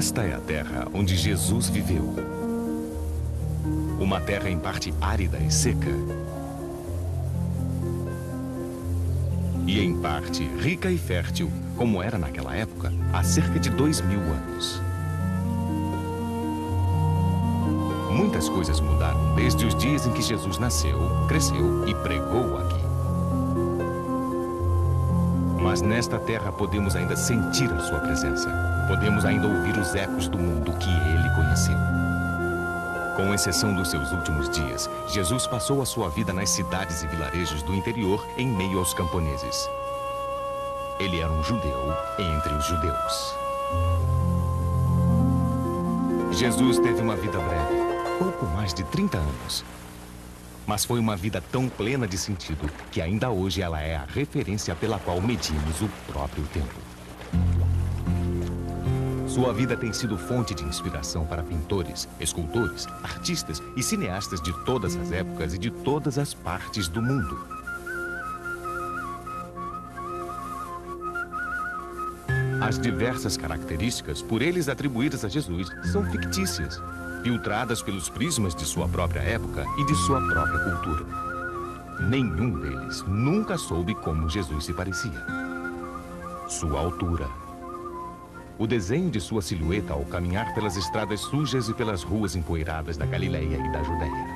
Esta é a terra onde Jesus viveu. Uma terra em parte árida e seca. E em parte rica e fértil, como era naquela época, há cerca de 2000 anos. Muitas coisas mudaram desde os dias em que Jesus nasceu, cresceu e pregou aqui. Mas nesta terra podemos ainda sentir a sua presença. Podemos ainda ouvir os ecos do mundo que ele conheceu. Com exceção dos seus últimos dias, Jesus passou a sua vida nas cidades e vilarejos do interior em meio aos camponeses. Ele era um judeu entre os judeus. Jesus teve uma vida breve, pouco mais de 30 anos. Mas foi uma vida tão plena de sentido que ainda hoje ela é a referência pela qual medimos o próprio tempo. Sua vida tem sido fonte de inspiração para pintores, escultores, artistas e cineastas de todas as épocas e de todas as partes do mundo. As diversas características por eles atribuídas a Jesus são fictícias, filtradas pelos prismas de sua própria época e de sua própria cultura. Nenhum deles nunca soube como Jesus se parecia. Sua altura. O desenho de sua silhueta ao caminhar pelas estradas sujas e pelas ruas empoeiradas da Galileia e da Judéia.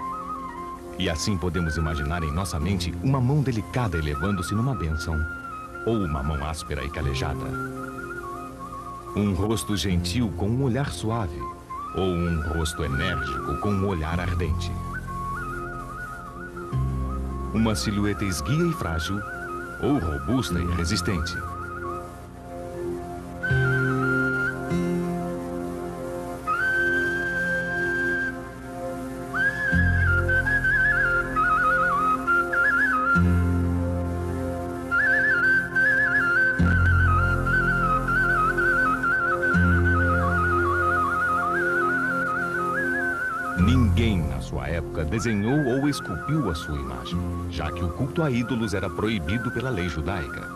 E assim podemos imaginar em nossa mente uma mão delicada elevando-se numa bênção, ou uma mão áspera e calejada. Um rosto gentil com um olhar suave, ou um rosto enérgico com um olhar ardente. Uma silhueta esguia e frágil, ou robusta e resistente. Desenhou ou esculpiu a sua imagem, já que o culto a ídolos era proibido pela lei judaica.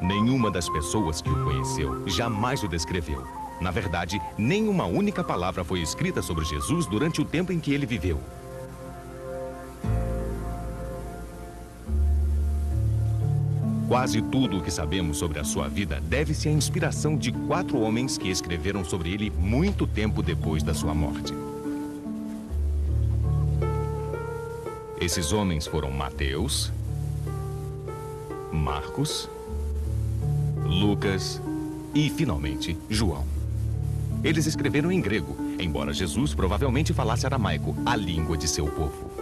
Nenhuma das pessoas que o conheceu jamais o descreveu. Na verdade, nenhuma única palavra foi escrita sobre Jesus durante o tempo em que ele viveu. Quase tudo o que sabemos sobre a sua vida deve-se à inspiração de 4 homens que escreveram sobre ele muito tempo depois da sua morte. Esses homens foram Mateus, Marcos, Lucas e, finalmente, João. Eles escreveram em grego, embora Jesus provavelmente falasse aramaico, a língua de seu povo.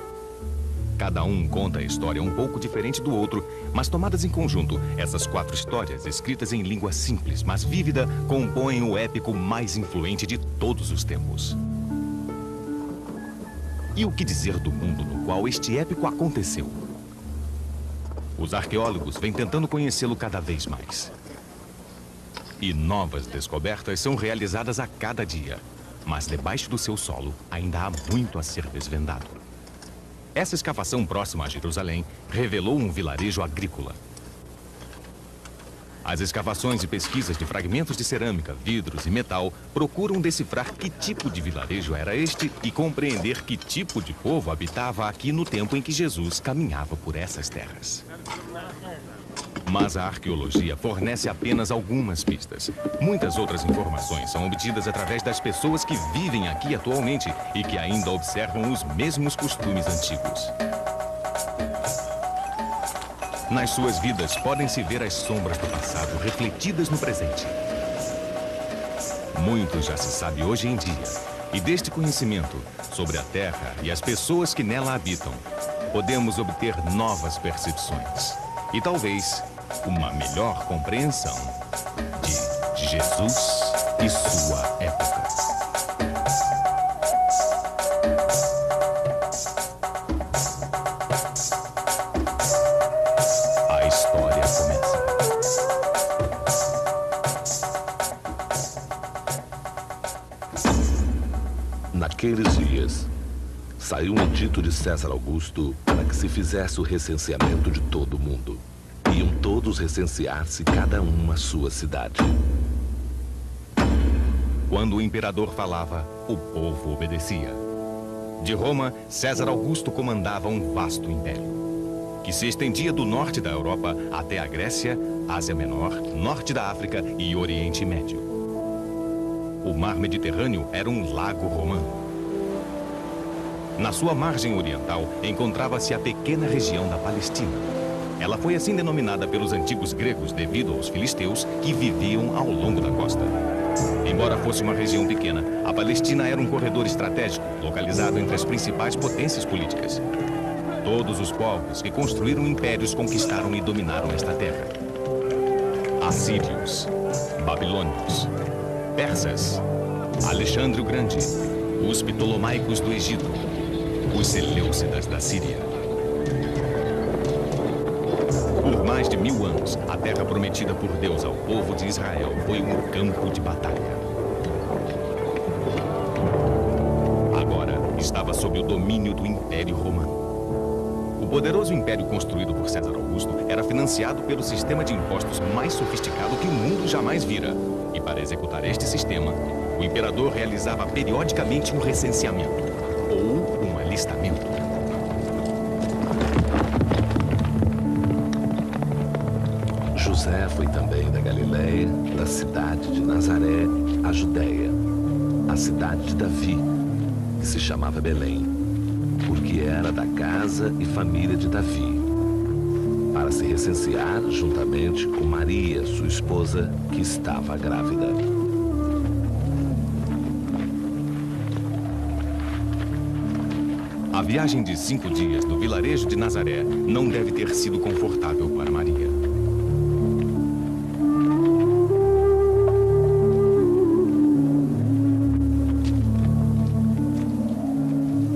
Cada um conta a história um pouco diferente do outro, mas tomadas em conjunto, essas 4 histórias, escritas em língua simples, mas vívida, compõem o épico mais influente de todos os tempos. E o que dizer do mundo no qual este épico aconteceu? Os arqueólogos vêm tentando conhecê-lo cada vez mais. E novas descobertas são realizadas a cada dia, mas debaixo do seu solo ainda há muito a ser desvendado. Essa escavação próxima a Jerusalém revelou um vilarejo agrícola. As escavações e pesquisas de fragmentos de cerâmica, vidros e metal procuram decifrar que tipo de vilarejo era este e compreender que tipo de povo habitava aqui no tempo em que Jesus caminhava por essas terras. Mas a arqueologia fornece apenas algumas pistas. Muitas outras informações são obtidas através das pessoas que vivem aqui atualmente e que ainda observam os mesmos costumes antigos. Nas suas vidas podem-se ver as sombras do passado refletidas no presente. Muito já se sabe hoje em dia, e deste conhecimento sobre a Terra e as pessoas que nela habitam, podemos obter novas percepções e talvez uma melhor compreensão de Jesus e sua época. A história começa. Naqueles dias, saiu um edito de César Augusto para que se fizesse o recenseamento de todo o mundo. Iam todos recensear-se, cada um à sua cidade. Quando o imperador falava, o povo obedecia. De Roma, César Augusto comandava um vasto império, que se estendia do norte da Europa até a Grécia, Ásia Menor, norte da África e Oriente Médio. O mar Mediterrâneo era um lago romano. Na sua margem oriental encontrava-se a pequena região da Palestina. Ela foi assim denominada pelos antigos gregos devido aos filisteus que viviam ao longo da costa. Embora fosse uma região pequena, a Palestina era um corredor estratégico, localizado entre as principais potências políticas. Todos os povos que construíram impérios conquistaram e dominaram esta terra. Assírios, babilônios, persas, Alexandre o Grande, os ptolomaicos do Egito, os seleucidas da Síria. Por mais de 1000 anos, a terra prometida por Deus ao povo de Israel foi um campo de batalha. Agora, estava sob o domínio do Império Romano. O poderoso império construído por César Augusto era financiado pelo sistema de impostos mais sofisticado que o mundo jamais vira. E para executar este sistema, o imperador realizava periodicamente um recenseamento, ou um alistamento. José foi também da Galileia, da cidade de Nazaré, à Judeia, a cidade de Davi, que se chamava Belém, porque era da casa e família de Davi, para se recensear juntamente com Maria, sua esposa, que estava grávida. A viagem de 5 dias do vilarejo de Nazaré não deve ter sido confortável para Maria.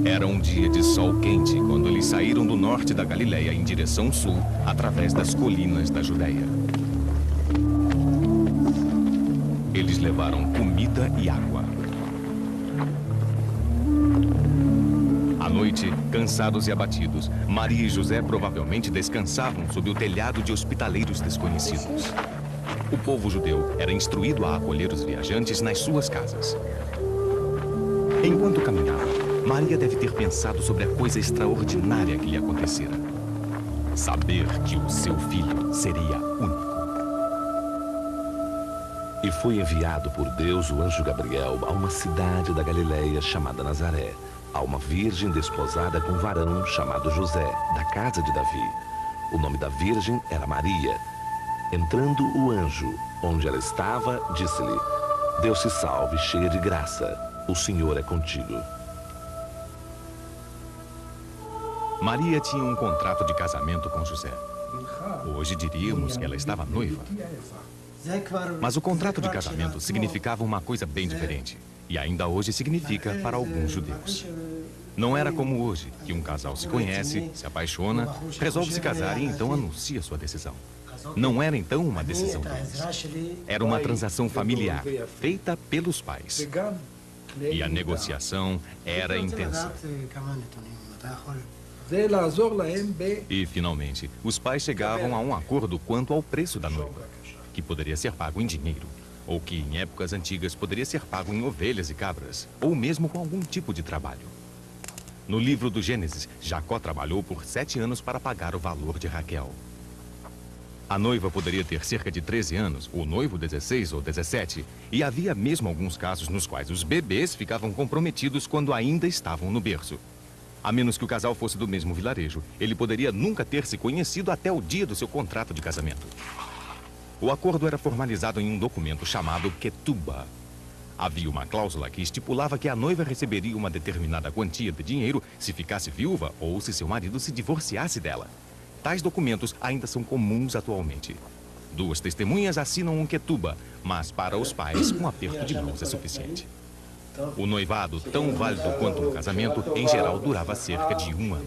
Era um dia de sol quente quando eles saíram do norte da Galileia em direção sul, através das colinas da Judeia. Eles levaram comida e água. À noite, cansados e abatidos, Maria e José provavelmente descansavam sob o telhado de hospitaleiros desconhecidos. O povo judeu era instruído a acolher os viajantes nas suas casas. Enquanto caminhava, Maria deve ter pensado sobre a coisa extraordinária que lhe acontecera. Saber que o seu filho seria único. E foi enviado por Deus o anjo Gabriel a uma cidade da Galileia chamada Nazaré, a uma virgem desposada com um varão chamado José, da casa de Davi. O nome da virgem era Maria. Entrando o anjo, onde ela estava, disse-lhe: Deus te salve, cheia de graça, o Senhor é contigo. Maria tinha um contrato de casamento com José. Hoje diríamos que ela estava noiva. Mas o contrato de casamento significava uma coisa bem diferente. E ainda hoje significa para alguns judeus. Não era como hoje, que um casal se conhece, se apaixona, resolve se casar e então anuncia sua decisão. Não era então uma decisão deles. Era uma transação familiar, feita pelos pais. E a negociação era intensa. E, finalmente, os pais chegavam a um acordo quanto ao preço da noiva, que poderia ser pago em dinheiro, ou que, em épocas antigas, poderia ser pago em ovelhas e cabras, ou mesmo com algum tipo de trabalho. No livro do Gênesis, Jacó trabalhou por 7 anos para pagar o valor de Raquel. A noiva poderia ter cerca de 13 anos, o noivo 16 ou 17, e havia mesmo alguns casos nos quais os bebês ficavam comprometidos quando ainda estavam no berço. A menos que o casal fosse do mesmo vilarejo, ele poderia nunca ter se conhecido até o dia do seu contrato de casamento. O acordo era formalizado em um documento chamado Ketubah. Havia uma cláusula que estipulava que a noiva receberia uma determinada quantia de dinheiro se ficasse viúva ou se seu marido se divorciasse dela. Tais documentos ainda são comuns atualmente. 2 testemunhas assinam um Ketubah, mas para os pais, um aperto de mãos é suficiente. O noivado, tão válido quanto um casamento, em geral durava cerca de 1 ano.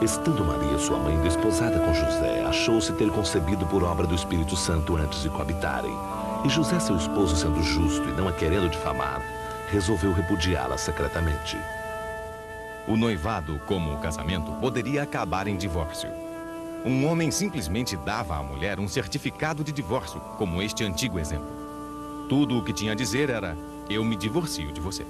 Estando Maria, sua mãe, desposada com José, achou-se ter concebido por obra do Espírito Santo antes de coabitarem. E José, seu esposo, sendo justo e não a querendo difamar, resolveu repudiá-la secretamente. O noivado, como o casamento, poderia acabar em divórcio. um homem simplesmente dava à mulher um certificado de divórcio, como este antigo exemplo. Tudo o que tinha a dizer era: eu me divorcio de você.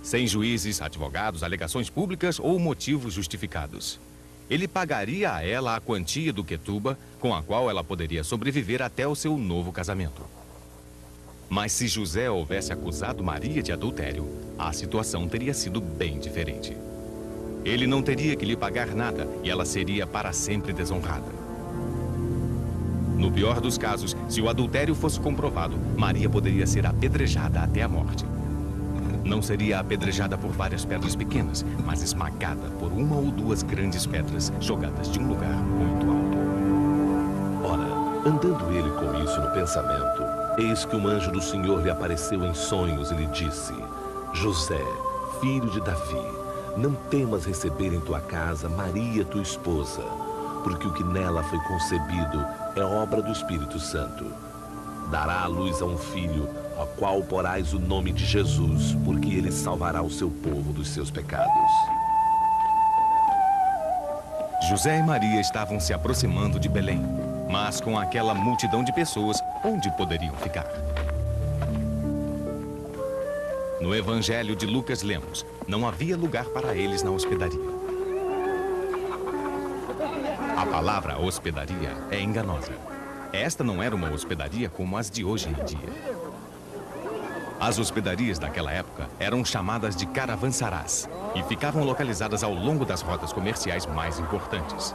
Sem juízes, advogados, alegações públicas ou motivos justificados. Ele pagaria a ela a quantia do quetuba, com a qual ela poderia sobreviver até o seu novo casamento. Mas se José houvesse acusado Maria de adultério, a situação teria sido bem diferente. Ele não teria que lhe pagar nada e ela seria para sempre desonrada. No pior dos casos, se o adultério fosse comprovado, Maria poderia ser apedrejada até a morte. Não seria apedrejada por várias pedras pequenas, mas esmagada por uma ou duas grandes pedras jogadas de um lugar muito alto. Ora, andando ele com isso no pensamento, eis que um anjo do Senhor lhe apareceu em sonhos e lhe disse: José, filho de Davi, não temas receber em tua casa Maria, tua esposa, porque o que nela foi concebido é obra do Espírito Santo. Dará à luz a um filho, ao qual porás o nome de Jesus, porque ele salvará o seu povo dos seus pecados. José e Maria estavam se aproximando de Belém, mas com aquela multidão de pessoas, onde poderiam ficar? No Evangelho de Lucas lemos: não havia lugar para eles na hospedaria. A palavra hospedaria é enganosa. Esta não era uma hospedaria como as de hoje em dia. As hospedarias daquela época eram chamadas de caravançarás e ficavam localizadas ao longo das rotas comerciais mais importantes.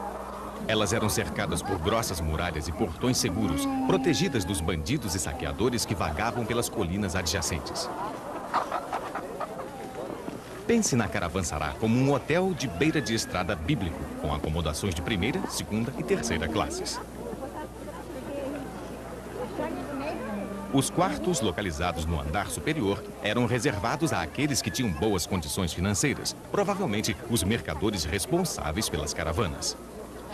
Elas eram cercadas por grossas muralhas e portões seguros, protegidas dos bandidos e saqueadores que vagavam pelas colinas adjacentes. Pense na caravançará como um hotel de beira de estrada bíblico, com acomodações de primeira, segunda e terceira classes. Os quartos localizados no andar superior eram reservados àqueles que tinham boas condições financeiras, provavelmente os mercadores responsáveis pelas caravanas.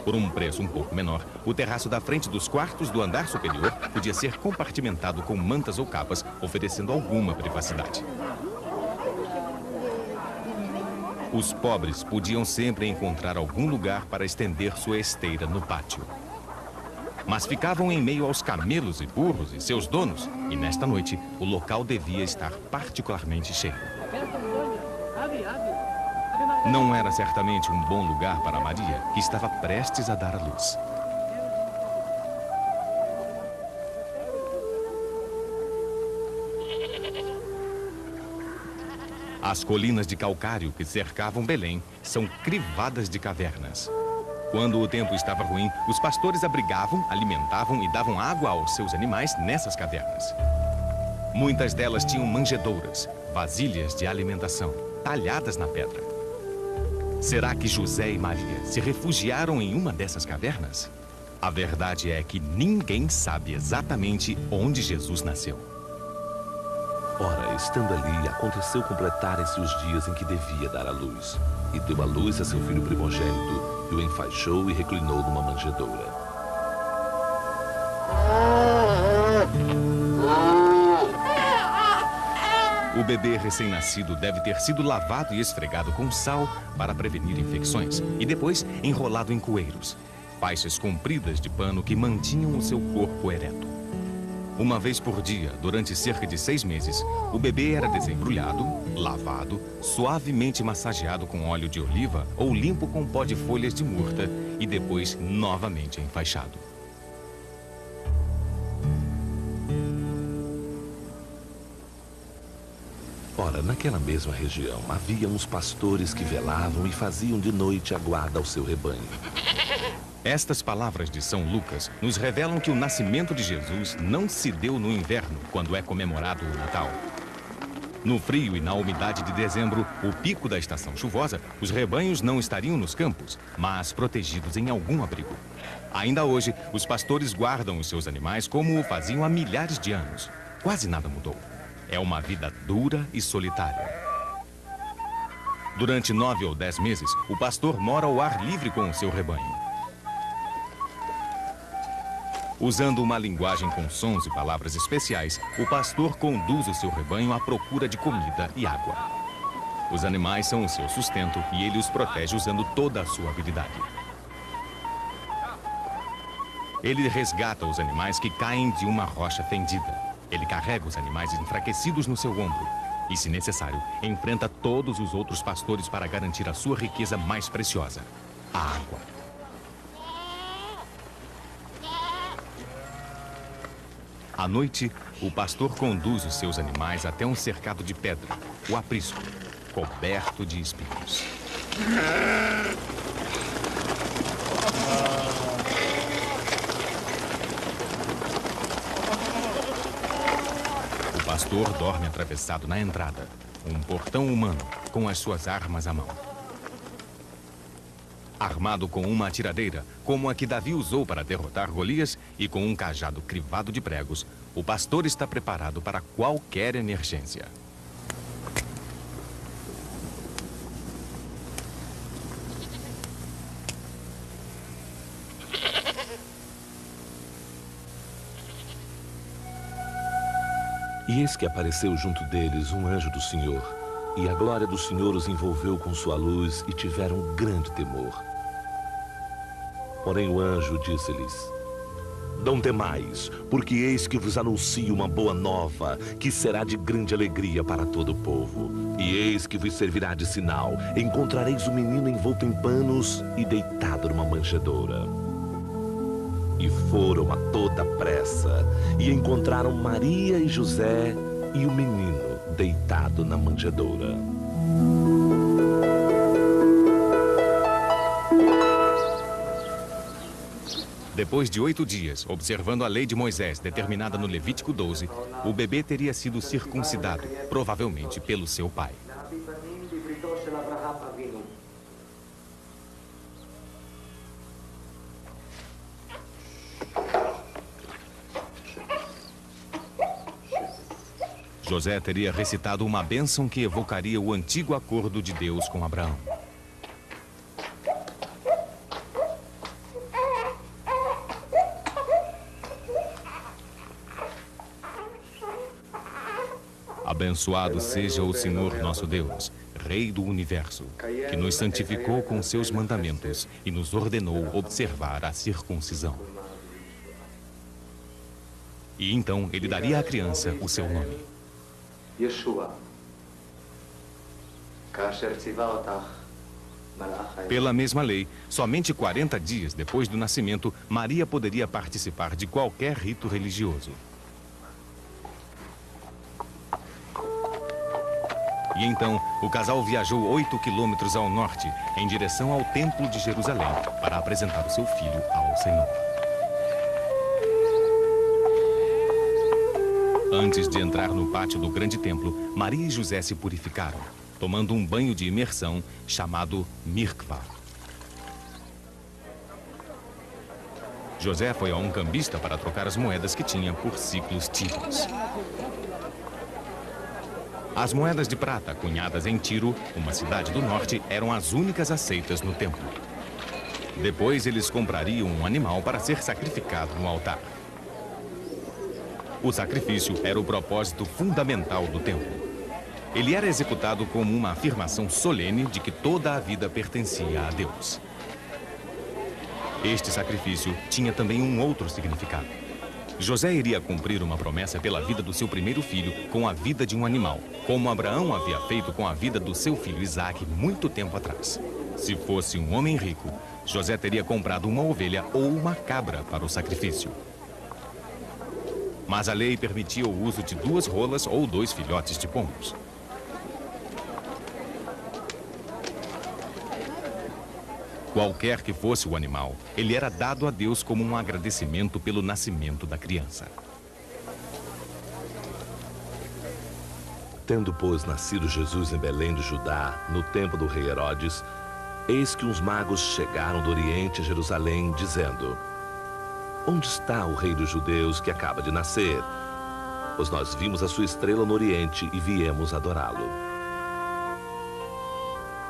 Por um preço um pouco menor, o terraço da frente dos quartos do andar superior podia ser compartimentado com mantas ou capas, oferecendo alguma privacidade. Os pobres podiam sempre encontrar algum lugar para estender sua esteira no pátio. Mas ficavam em meio aos camelos e burros e seus donos, e nesta noite o local devia estar particularmente cheio. Não era certamente um bom lugar para Maria, que estava prestes a dar à luz. As colinas de calcário que cercavam Belém são crivadas de cavernas. Quando o tempo estava ruim, os pastores abrigavam, alimentavam e davam água aos seus animais nessas cavernas. Muitas delas tinham manjedouras, vasilhas de alimentação, talhadas na pedra. Será que José e Maria se refugiaram em uma dessas cavernas? A verdade é que ninguém sabe exatamente onde Jesus nasceu. Ora, estando ali, aconteceu completarem-se os dias em que devia dar à luz. E deu à luz a seu filho primogênito, e o enfaixou e reclinou numa manjedoura. O bebê recém-nascido deve ter sido lavado e esfregado com sal para prevenir infecções e depois enrolado em coeiros, faixas compridas de pano que mantinham o seu corpo ereto. Uma vez por dia, durante cerca de 6 meses, o bebê era desembrulhado, lavado, suavemente massageado com óleo de oliva ou limpo com pó de folhas de murta e depois novamente enfaixado. Ora, naquela mesma região, havia uns pastores que velavam e faziam de noite a guarda ao seu rebanho. Estas palavras de São Lucas nos revelam que o nascimento de Jesus não se deu no inverno, quando é comemorado o Natal. No frio e na umidade de dezembro, o pico da estação chuvosa, os rebanhos não estariam nos campos, mas protegidos em algum abrigo. Ainda hoje, os pastores guardam os seus animais como o faziam há milhares de anos. Quase nada mudou. É uma vida dura e solitária. Durante 9 ou 10 meses, o pastor mora ao ar livre com o seu rebanho. Usando uma linguagem com sons e palavras especiais, o pastor conduz o seu rebanho à procura de comida e água. Os animais são o seu sustento e ele os protege usando toda a sua habilidade. Ele resgata os animais que caem de uma rocha fendida. Ele carrega os animais enfraquecidos no seu ombro. E, se necessário, enfrenta todos os outros pastores para garantir a sua riqueza mais preciosa, a água. À noite, o pastor conduz os seus animais até um cercado de pedra, o aprisco, coberto de espinhos. O pastor dorme atravessado na entrada, um portão humano, com as suas armas à mão. Armado com uma atiradeira, como a que Davi usou para derrotar Golias, e com um cajado crivado de pregos, o pastor está preparado para qualquer emergência. E eis que apareceu junto deles um anjo do Senhor, e a glória do Senhor os envolveu com sua luz, e tiveram grande temor. Porém o anjo disse-lhes: Não temais, porque eis que vos anuncio uma boa nova, que será de grande alegria para todo o povo. E eis que vos servirá de sinal: encontrareis o menino envolto em panos e deitado numa manjedoura. E foram a toda pressa, e encontraram Maria e José e o menino deitado na manjedoura. Depois de 8 dias, observando a lei de Moisés determinada no Levítico 12, o bebê teria sido circuncidado, provavelmente pelo seu pai. José teria recitado uma bênção que evocaria o antigo acordo de Deus com Abraão. Abençoado seja o Senhor nosso Deus, Rei do Universo, que nos santificou com seus mandamentos e nos ordenou observar a circuncisão. E então ele daria à criança o seu nome. Yeshua. Pela mesma lei, somente 40 dias depois do nascimento, Maria poderia participar de qualquer rito religioso. E então, o casal viajou 8 quilômetros ao norte, em direção ao Templo de Jerusalém, para apresentar o seu filho ao Senhor. Antes de entrar no pátio do grande templo, Maria e José se purificaram, tomando um banho de imersão chamado Mikvah. José foi a um cambista para trocar as moedas que tinha por ciclos tírios. As moedas de prata, cunhadas em Tiro, uma cidade do norte, eram as únicas aceitas no templo. Depois eles comprariam um animal para ser sacrificado no altar. O sacrifício era o propósito fundamental do templo. Ele era executado como uma afirmação solene de que toda a vida pertencia a Deus. Este sacrifício tinha também um outro significado. José iria cumprir uma promessa pela vida do seu primeiro filho com a vida de um animal, como Abraão havia feito com a vida do seu filho Isaque muito tempo atrás. Se fosse um homem rico, José teria comprado uma ovelha ou uma cabra para o sacrifício. Mas a lei permitia o uso de 2 rolas ou 2 filhotes de pombos. Qualquer que fosse o animal, ele era dado a Deus como um agradecimento pelo nascimento da criança. Tendo, pois, nascido Jesus em Belém do Judá, no tempo do rei Herodes, eis que uns magos chegaram do Oriente a Jerusalém, dizendo: Onde está o rei dos judeus que acaba de nascer? Pois nós vimos a sua estrela no Oriente e viemos adorá-lo.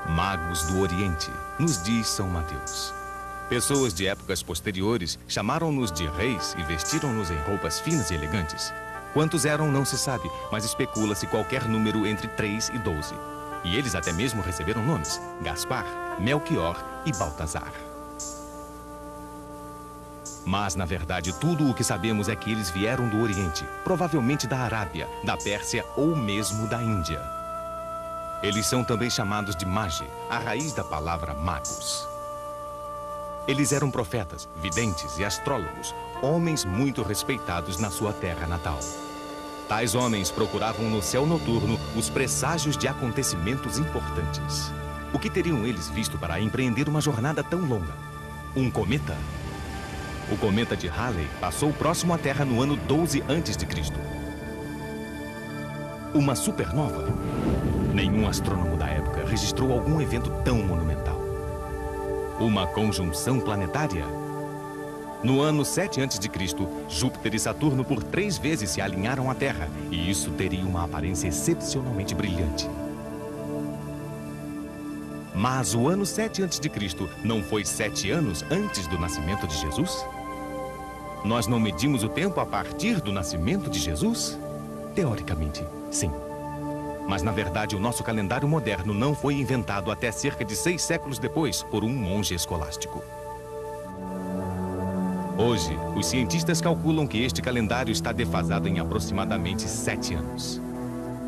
Magos do Oriente, nos diz São Mateus. Pessoas de épocas posteriores chamaram-nos de reis e vestiram-nos em roupas finas e elegantes. Quantos eram não se sabe, mas especula-se qualquer número entre 3 e 12. E eles até mesmo receberam nomes: Gaspar, Melquior e Baltazar. Mas, na verdade, tudo o que sabemos é que eles vieram do Oriente, provavelmente da Arábia, da Pérsia ou mesmo da Índia. Eles são também chamados de Magi, a raiz da palavra magos. Eles eram profetas, videntes e astrólogos, homens muito respeitados na sua terra natal. Tais homens procuravam no céu noturno os presságios de acontecimentos importantes. O que teriam eles visto para empreender uma jornada tão longa? Um cometa? O cometa de Halley passou próximo à Terra no ano 12 a.C. Uma supernova? Nenhum astrônomo da época registrou algum evento tão monumental. Uma conjunção planetária? No ano 7 a.C., Júpiter e Saturno por 3 vezes se alinharam à Terra, e isso teria uma aparência excepcionalmente brilhante. Mas o ano 7 a.C. não foi 7 anos antes do nascimento de Jesus? Nós não medimos o tempo a partir do nascimento de Jesus? Teoricamente, sim. Mas, na verdade, o nosso calendário moderno não foi inventado até cerca de 6 séculos depois por um monge escolástico. Hoje, os cientistas calculam que este calendário está defasado em aproximadamente 7 anos.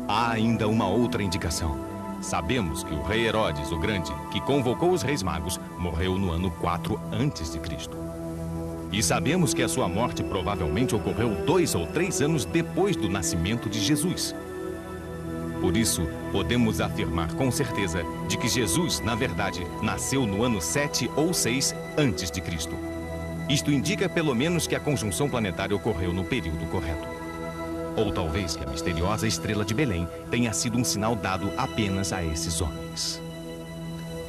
Há ainda uma outra indicação. Sabemos que o rei Herodes o Grande, que convocou os reis magos, morreu no ano 4 a.C. E sabemos que a sua morte provavelmente ocorreu 2 ou 3 anos depois do nascimento de Jesus. Por isso, podemos afirmar com certeza de que Jesus, na verdade, nasceu no ano 7 ou 6 a.C. Isto indica pelo menos que a conjunção planetária ocorreu no período correto. Ou talvez que a misteriosa estrela de Belém tenha sido um sinal dado apenas a esses homens.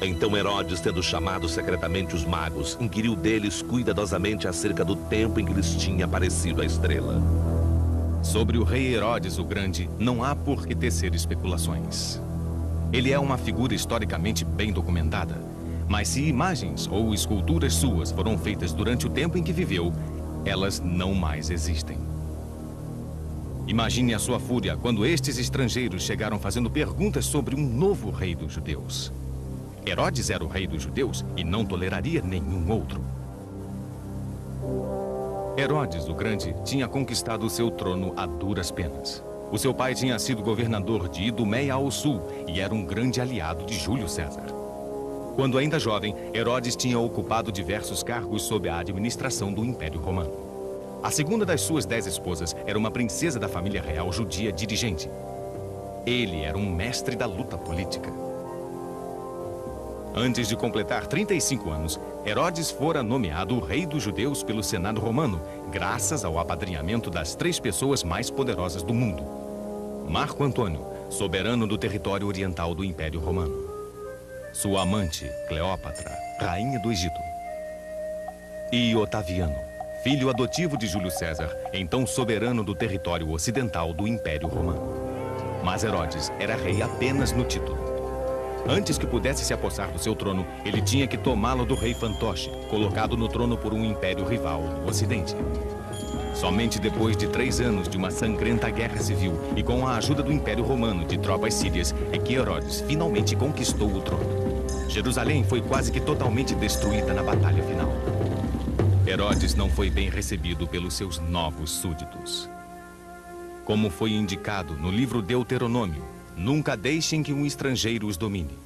Então Herodes, tendo chamado secretamente os magos, inquiriu deles cuidadosamente acerca do tempo em que lhes tinha aparecido a estrela. Sobre o rei Herodes o Grande, não há por que tecer especulações. Ele é uma figura historicamente bem documentada, mas se imagens ou esculturas suas foram feitas durante o tempo em que viveu, elas não mais existem. Imagine a sua fúria quando estes estrangeiros chegaram fazendo perguntas sobre um novo rei dos judeus. Herodes era o rei dos judeus e não toleraria nenhum outro. Herodes o Grande tinha conquistado o seu trono a duras penas. O seu pai tinha sido governador de Idumeia ao sul e era um grande aliado de Júlio César. Quando ainda jovem, Herodes tinha ocupado diversos cargos sob a administração do Império Romano. A segunda das suas 10 esposas era uma princesa da família real judia dirigente. Ele era um mestre da luta política. Antes de completar 35 anos, Herodes fora nomeado o rei dos judeus pelo Senado romano, graças ao apadrinhamento das 3 pessoas mais poderosas do mundo. Marco Antônio, soberano do território oriental do Império Romano. Sua amante, Cleópatra, rainha do Egito. E Otaviano, filho adotivo de Júlio César, então soberano do território ocidental do Império Romano. Mas Herodes era rei apenas no título. Antes que pudesse se apossar do seu trono, ele tinha que tomá-lo do rei fantoche, colocado no trono por um império rival no Ocidente. Somente depois de 3 anos de uma sangrenta guerra civil e com a ajuda do Império Romano de tropas sírias, é que Herodes finalmente conquistou o trono. Jerusalém foi quase que totalmente destruída na batalha final. Herodes não foi bem recebido pelos seus novos súditos. Como foi indicado no livro Deuteronômio, nunca deixem que um estrangeiro os domine.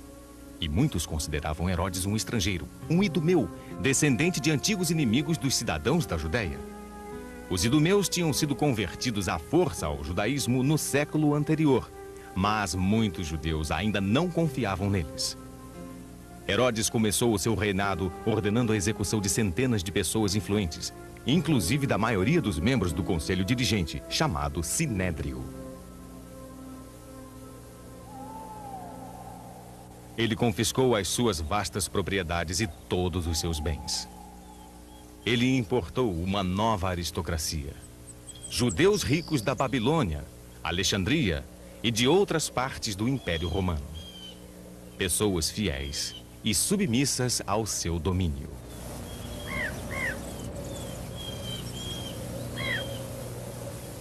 E muitos consideravam Herodes um estrangeiro, um idumeu, descendente de antigos inimigos dos cidadãos da Judéia. Os idumeus tinham sido convertidos à força ao judaísmo no século anterior, mas muitos judeus ainda não confiavam neles. Herodes começou o seu reinado ordenando a execução de centenas de pessoas influentes, inclusive da maioria dos membros do conselho dirigente, chamado Sinédrio. Ele confiscou as suas vastas propriedades e todos os seus bens. Ele importou uma nova aristocracia. Judeus ricos da Babilônia, Alexandria e de outras partes do Império Romano. Pessoas fiéis e submissas ao seu domínio.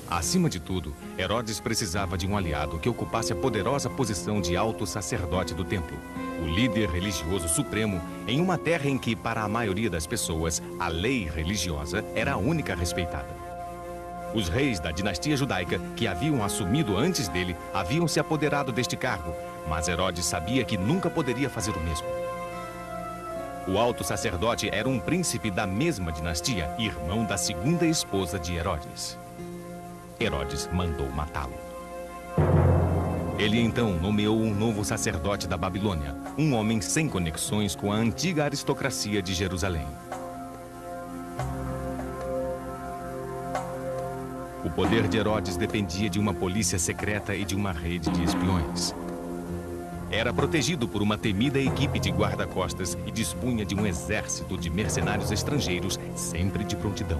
Acima de tudo, Herodes precisava de um aliado que ocupasse a poderosa posição de alto sacerdote do templo, o líder religioso supremo, em uma terra em que, para a maioria das pessoas, a lei religiosa era a única respeitada. Os reis da dinastia judaica, que haviam assumido antes dele, haviam se apoderado deste cargo, mas Herodes sabia que nunca poderia fazer o mesmo. O alto sacerdote era um príncipe da mesma dinastia, irmão da segunda esposa de Herodes. Herodes mandou matá-lo. Ele então nomeou um novo sacerdote da Babilônia, um homem sem conexões com a antiga aristocracia de Jerusalém. O poder de Herodes dependia de uma polícia secreta e de uma rede de espiões. Era protegido por uma temida equipe de guarda-costas e dispunha de um exército de mercenários estrangeiros sempre de prontidão.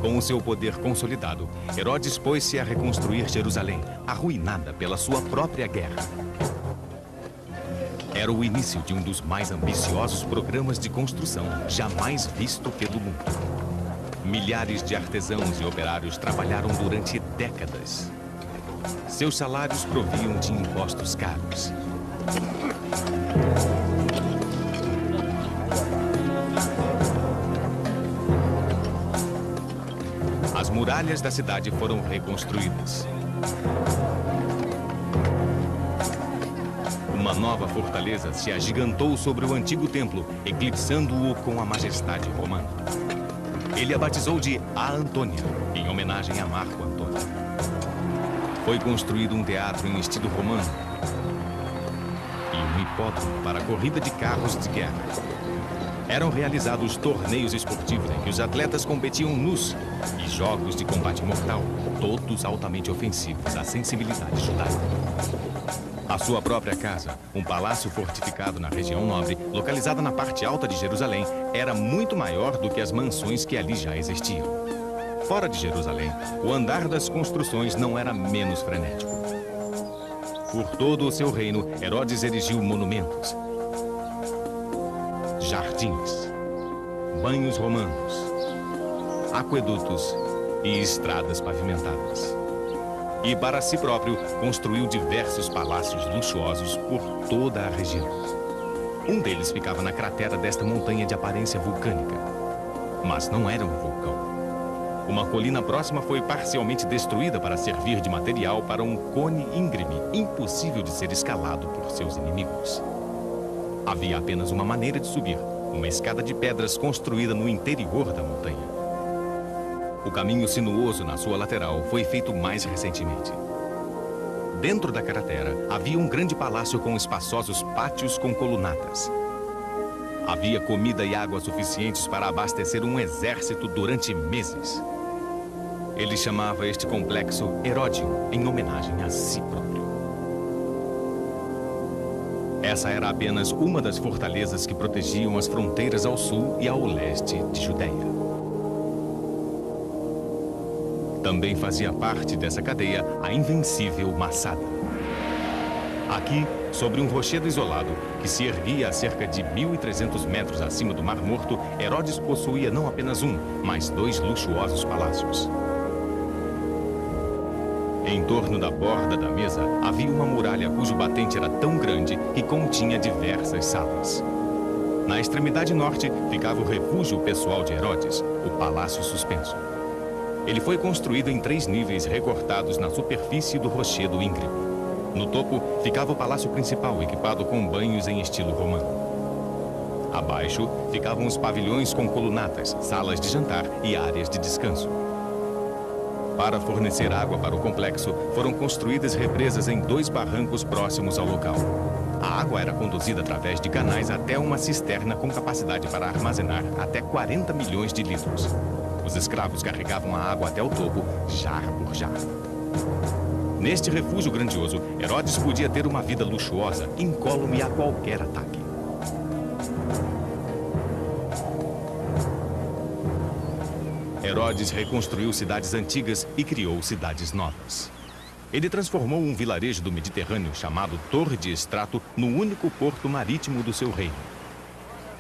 Com o seu poder consolidado, Herodes pôs-se a reconstruir Jerusalém, arruinada pela sua própria guerra. Era o início de um dos mais ambiciosos programas de construção jamais visto pelo mundo. Milhares de artesãos e operários trabalharam durante décadas. Seus salários proviam de impostos caros. As muralhas da cidade foram reconstruídas. Uma nova fortaleza se agigantou sobre o antigo templo, eclipsando-o com a majestade romana. Ele a batizou de A Antônia, em homenagem a Marco Antônio. Foi construído um teatro em estilo romano e um hipódromo para a corrida de carros de guerra. Eram realizados torneios esportivos em que os atletas competiam nus e jogos de combate mortal, todos altamente ofensivos à sensibilidade judaica. A sua própria casa, um palácio fortificado na região nobre, localizada na parte alta de Jerusalém, era muito maior do que as mansões que ali já existiam. Fora de Jerusalém, o andar das construções não era menos frenético. Por todo o seu reino, Herodes erigiu monumentos, jardins, banhos romanos, aquedutos e estradas pavimentadas. E para si próprio, construiu diversos palácios luxuosos por toda a região. Um deles ficava na cratera desta montanha de aparência vulcânica. Mas não era um vulcão. Uma colina próxima foi parcialmente destruída para servir de material para um cone íngreme, impossível de ser escalado por seus inimigos. Havia apenas uma maneira de subir, uma escada de pedras construída no interior da montanha. O caminho sinuoso na sua lateral foi feito mais recentemente. Dentro da cratera, havia um grande palácio com espaçosos pátios com colunatas. Havia comida e água suficientes para abastecer um exército durante meses. Ele chamava este complexo Heródion, em homenagem a si próprio. Essa era apenas uma das fortalezas que protegiam as fronteiras ao sul e ao leste de Judeia. Também fazia parte dessa cadeia a invencível Massada. Aqui, sobre um rochedo isolado, que se erguia a cerca de 1.300 metros acima do Mar Morto, Herodes possuía não apenas um, mas 2 luxuosos palácios. Em torno da borda da mesa, havia uma muralha cujo batente era tão grande que continha diversas salas. Na extremidade norte, ficava o refúgio pessoal de Herodes, o Palácio Suspenso. Ele foi construído em 3 níveis recortados na superfície do rochedo íngreme. No topo, ficava o palácio principal, equipado com banhos em estilo romano. Abaixo, ficavam os pavilhões com colunatas, salas de jantar e áreas de descanso. Para fornecer água para o complexo, foram construídas represas em 2 barrancos próximos ao local. A água era conduzida através de canais até uma cisterna com capacidade para armazenar até 40 milhões de litros. Os escravos carregavam a água até o topo, jarro por jarro. Neste refúgio grandioso, Herodes podia ter uma vida luxuosa, incólume a qualquer ataque. Herodes reconstruiu cidades antigas e criou cidades novas. Ele transformou um vilarejo do Mediterrâneo chamado Torre de Estrato no único porto marítimo do seu reino.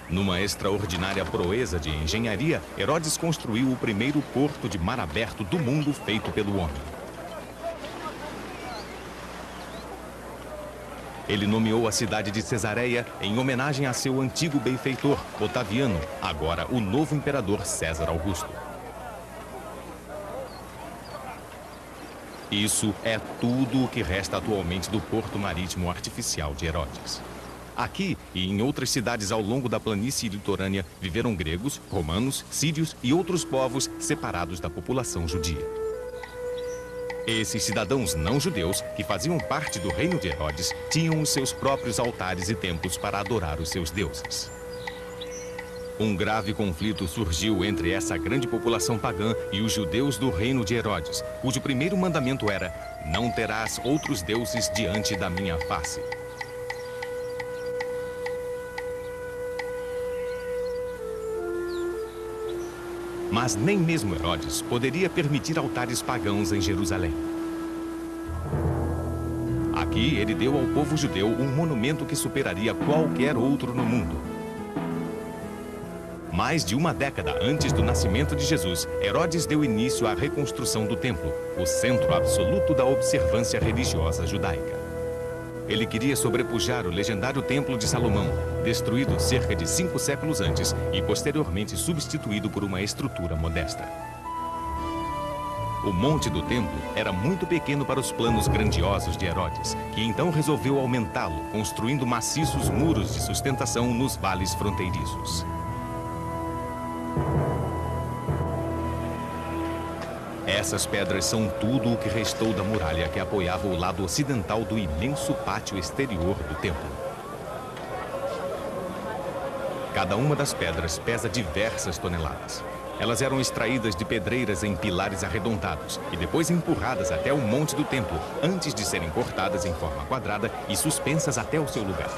Numa extraordinária proeza de engenharia, Herodes construiu o primeiro porto de mar aberto do mundo feito pelo homem. Ele nomeou a cidade de Cesareia em homenagem a seu antigo benfeitor, Otaviano, agora o novo imperador César Augusto. Isso é tudo o que resta atualmente do porto marítimo artificial de Herodes. Aqui e em outras cidades ao longo da planície litorânea viveram gregos, romanos, sírios e outros povos separados da população judia. Esses cidadãos não judeus, que faziam parte do reino de Herodes, tinham os seus próprios altares e templos para adorar os seus deuses. Um grave conflito surgiu entre essa grande população pagã e os judeus do reino de Herodes, cujo primeiro mandamento era: não terás outros deuses diante da minha face. Mas nem mesmo Herodes poderia permitir altares pagãos em Jerusalém. Aqui ele deu ao povo judeu um monumento que superaria qualquer outro no mundo. Mais de uma década antes do nascimento de Jesus, Herodes deu início à reconstrução do templo, o centro absoluto da observância religiosa judaica. Ele queria sobrepujar o legendário Templo de Salomão, destruído cerca de 5 séculos antes e posteriormente substituído por uma estrutura modesta. O monte do templo era muito pequeno para os planos grandiosos de Herodes, que então resolveu aumentá-lo, construindo maciços muros de sustentação nos vales fronteiriços. Essas pedras são tudo o que restou da muralha que apoiava o lado ocidental do imenso pátio exterior do templo. Cada uma das pedras pesa diversas toneladas. Elas eram extraídas de pedreiras em pilares arredondados e depois empurradas até o monte do templo, antes de serem cortadas em forma quadrada e suspensas até o seu lugar.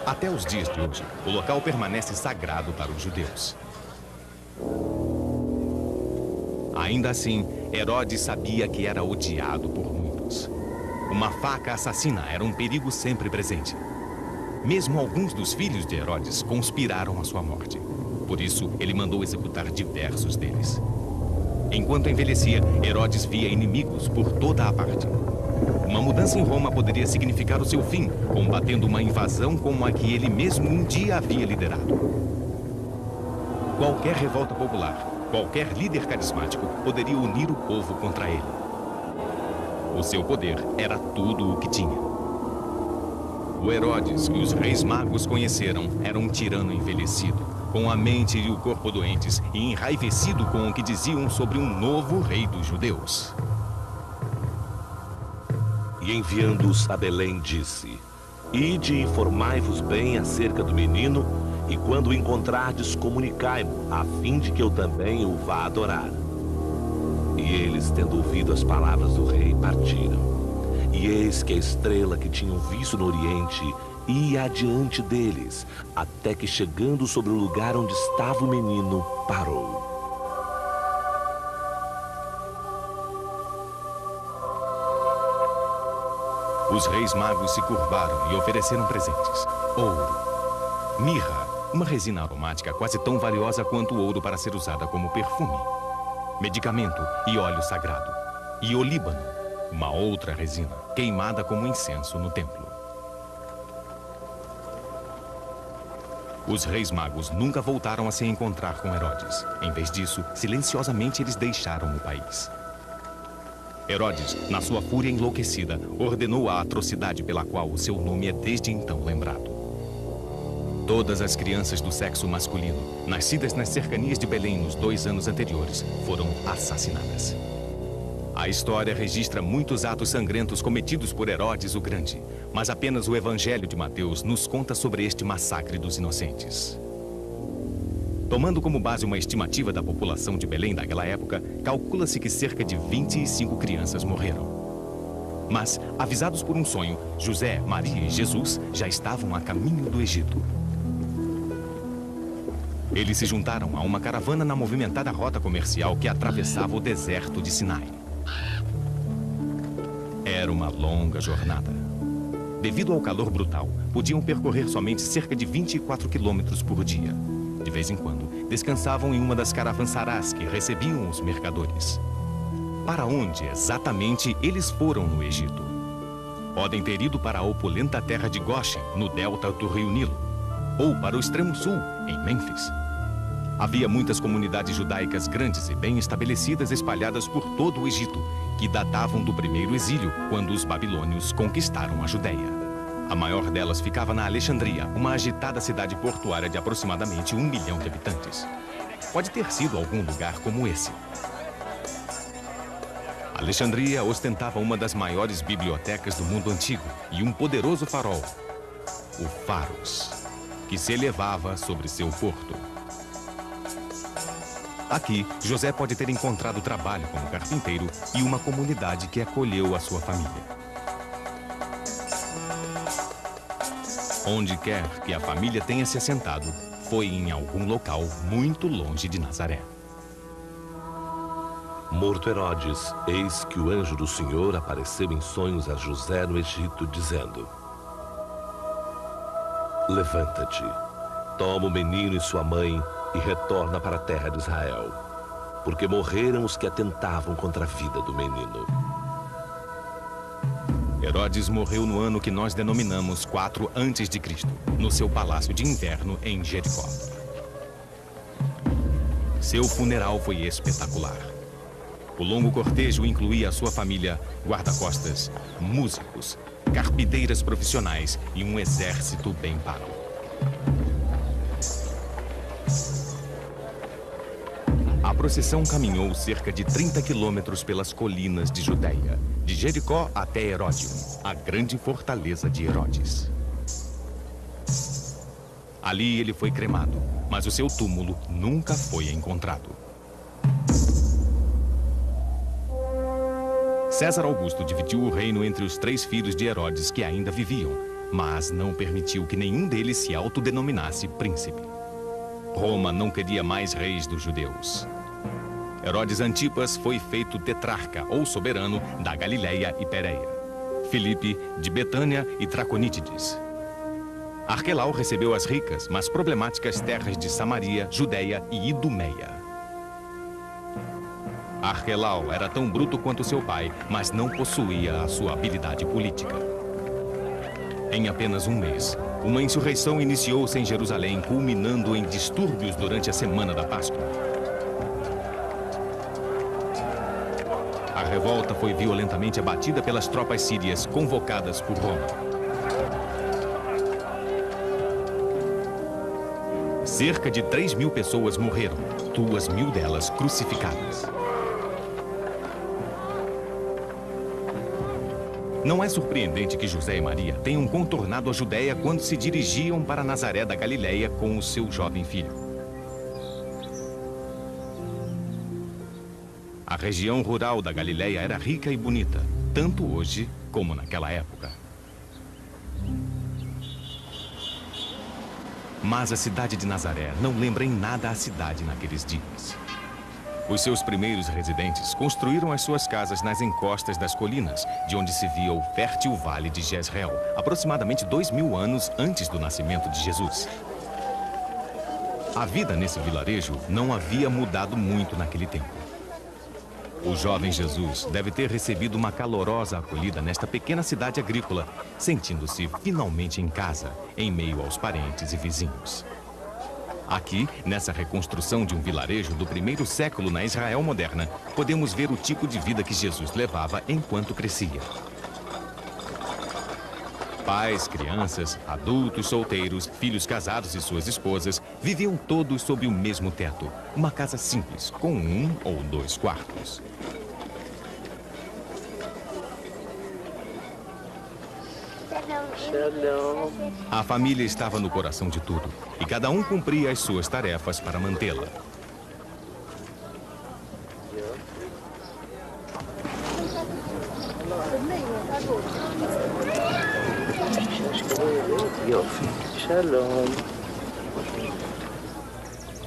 Até os dias de hoje, o local permanece sagrado para os judeus. Ainda assim, Herodes sabia que era odiado por muitos. Uma faca assassina era um perigo sempre presente. Mesmo alguns dos filhos de Herodes conspiraram a sua morte. Por isso, ele mandou executar diversos deles. Enquanto envelhecia, Herodes via inimigos por toda a parte. Uma mudança em Roma poderia significar o seu fim, combatendo uma invasão como a que ele mesmo um dia havia liderado. Qualquer revolta popular, qualquer líder carismático poderia unir o povo contra ele. O seu poder era tudo o que tinha. O Herodes que os reis magos conheceram era um tirano envelhecido, com a mente e o corpo doentes e enraivecido com o que diziam sobre um novo rei dos judeus. E enviando-os a Belém, disse: Ide e informai-vos bem acerca do menino, e quando o encontrardes, comunicai-mo, a fim de que eu também o vá adorar. E eles, tendo ouvido as palavras do rei, partiram. E eis que a estrela que tinham visto no oriente ia adiante deles, até que, chegando sobre o lugar onde estava o menino, parou. Os reis magos se curvaram e ofereceram presentes: ouro, mirra, uma resina aromática quase tão valiosa quanto o ouro para ser usada como perfume, medicamento e óleo sagrado, e olíbano, uma outra resina, queimada como incenso no templo. Os reis magos nunca voltaram a se encontrar com Herodes. Em vez disso, silenciosamente eles deixaram o país. Herodes, na sua fúria enlouquecida, ordenou a atrocidade pela qual o seu nome é desde então lembrado. Todas as crianças do sexo masculino, nascidas nas cercanias de Belém nos 2 anos anteriores, foram assassinadas. A história registra muitos atos sangrentos cometidos por Herodes o Grande, mas apenas o Evangelho de Mateus nos conta sobre este massacre dos inocentes. Tomando como base uma estimativa da população de Belém daquela época, calcula-se que cerca de 25 crianças morreram. Mas, avisados por um sonho, José, Maria e Jesus já estavam a caminho do Egito. Eles se juntaram a uma caravana na movimentada rota comercial que atravessava o deserto de Sinai. Era uma longa jornada. devido ao calor brutal, podiam percorrer somente cerca de 24 quilômetros por dia. De vez em quando, descansavam em uma das caravançarás que recebiam os mercadores. Para onde exatamente eles foram no Egito? Podem ter ido para a opulenta terra de Goshen, no delta do rio Nilo, ou para o extremo sul, em Mênfis. Havia muitas comunidades judaicas grandes e bem estabelecidas espalhadas por todo o Egito, que datavam do primeiro exílio, quando os babilônios conquistaram a Judéia. A maior delas ficava na Alexandria, uma agitada cidade portuária de aproximadamente 1 milhão de habitantes. Pode ter sido algum lugar como esse. Alexandria ostentava uma das maiores bibliotecas do mundo antigo e um poderoso farol, o Pharos, que se elevava sobre seu porto. Aqui, José pode ter encontrado trabalho como carpinteiro e uma comunidade que acolheu a sua família. Onde quer que a família tenha se assentado, foi em algum local muito longe de Nazaré. Morto Herodes, eis que o anjo do Senhor apareceu em sonhos a José no Egito, dizendo: Levanta-te, toma o menino e sua mãe e retorna para a terra de Israel, porque morreram os que atentavam contra a vida do menino. Herodes morreu no ano que nós denominamos 4 a.C., no seu palácio de inverno em Jericó. Seu funeral foi espetacular. O longo cortejo incluía a sua família, guarda-costas, músicos, carpinteiras profissionais e um exército bem pago. A procissão caminhou cerca de 30 quilômetros pelas colinas de Judéia, de Jericó até Heródion, a grande fortaleza de Herodes. Ali ele foi cremado, mas o seu túmulo nunca foi encontrado. César Augusto dividiu o reino entre os 3 filhos de Herodes que ainda viviam, mas não permitiu que nenhum deles se autodenominasse príncipe. Roma não queria mais reis dos judeus. Herodes Antipas foi feito tetrarca ou soberano da Galileia e Pérea. Filipe de Betânia e Traconítides. Arquelau recebeu as ricas, mas problemáticas terras de Samaria, Judeia e Idumeia. Arquelau era tão bruto quanto seu pai, mas não possuía a sua habilidade política. Em apenas um mês, uma insurreição iniciou-se em Jerusalém, culminando em distúrbios durante a semana da Páscoa. A revolta foi violentamente abatida pelas tropas sírias convocadas por Roma. Cerca de 3.000 pessoas morreram, 2.000 delas crucificadas. Não é surpreendente que José e Maria tenham contornado a Judéia quando se dirigiam para Nazaré da Galileia com o seu jovem filho. A região rural da Galileia era rica e bonita, tanto hoje como naquela época. Mas a cidade de Nazaré não lembra em nada a cidade naqueles dias. Os seus primeiros residentes construíram as suas casas nas encostas das colinas, de onde se via o fértil vale de Jezreel, aproximadamente 2.000 anos antes do nascimento de Jesus. A vida nesse vilarejo não havia mudado muito naquele tempo. O jovem Jesus deve ter recebido uma calorosa acolhida nesta pequena cidade agrícola, sentindo-se finalmente em casa, em meio aos parentes e vizinhos. Aqui, nessa reconstrução de um vilarejo do 1º século na Israel moderna, podemos ver o tipo de vida que Jesus levava enquanto crescia. Pais, crianças, adultos, solteiros, filhos casados e suas esposas viviam todos sob o mesmo teto, uma casa simples, com 1 ou 2 quartos. A família estava no coração de tudo, e cada um cumpria as suas tarefas para mantê-la.